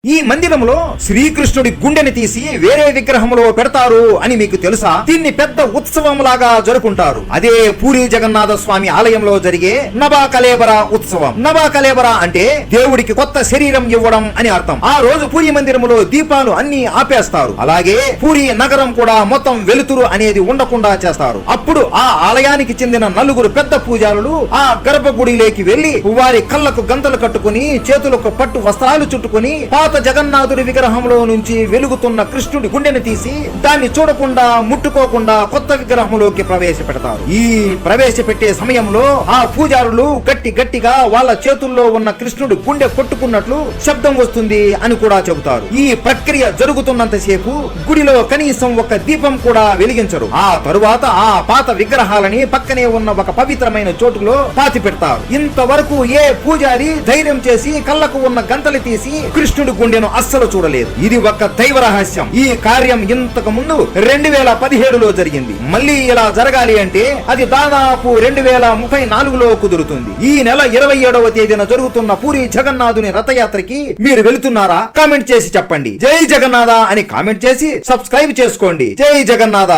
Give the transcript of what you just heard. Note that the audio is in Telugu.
ఈ మందిరంలో శ్రీకృష్ణుడి గుండెని తీసి వేరే విగ్రహంలో పెడతారు అని మీకు తెలుసా? దీన్ని పెద్ద ఉత్సవం లాగా జరుపుకుంటారు. అదే పూరి జగన్నాథ స్వామి ఆలయంలో జరిగే నభా కళేబర ఉత్సవం. నభా కళేబర అంటే దేవుడికి కొత్త శరీరం ఇవ్వడం అని అర్థం. ఆ రోజు పూరి మందిరంలో దీపాలు అన్ని ఆపేస్తారు. అలాగే పూరి నగరం కూడా మొత్తం వెలుతురు అనేది ఉండకుండా చేస్తారు. అప్పుడు ఆ ఆలయానికి చెందిన నలుగురు పెద్ద పూజారులు ఆ గర్భగుడిలోకి వెళ్లి వారి కళ్ళకు గంతలు కట్టుకుని చేతులకు పట్టు వస్త్రాలు చుట్టుకుని జగన్నాథుడి విగ్రహంలో నుంచి వెలుగుతున్న కృష్ణుడి గుండెని తీసి దాన్ని చూడకుండా ముట్టుకోకుండా కొత్త విగ్రహంలోకి ప్రవేశపెడతారు. ఈ ప్రవేశపెట్టే సమయంలో ఆ పూజారులు గట్టిగా వాళ్ళ చేతుల్లో ఉన్న కృష్ణుడి గుండె కొట్టుకున్నట్లు శబ్దం వస్తుంది అని కూడా చెబుతారు. ఈ ప్రక్రియ జరుగుతున్నంతసేపు గుడిలో కనీసం ఒక దీపం కూడా వెలిగించరు. ఆ తరువాత ఆ పాత విగ్రహాలని పక్కనే ఉన్న ఒక పవిత్రమైన చోటులో పాతి పెడతారు. ఇంతవరకు ఏ పూజారి ధైర్యం చేసి కళ్ళకు ఉన్న గంతలు తీసి కృష్ణుడి గుండెను అస్సలు చూడలేదు. ఇది ఒక దైవ రహస్యం. ఈ కార్యం ఇంతకు ముందు 2017లో జరిగింది. మళ్ళీ ఇలా జరగాలి అంటే అది దాదాపు 2034లో కుదురుతుంది. ఈ నెల 27వ తేదీన జరుగుతున్న పూరి జగన్నాథుని రథయాత్రకి మీరు వెళుతున్నారా? కామెంట్ చేసి చెప్పండి. జై జగన్నాథ అని కామెంట్ చేసి సబ్స్క్రైబ్ చేసుకోండి. జై జగన్నాథ.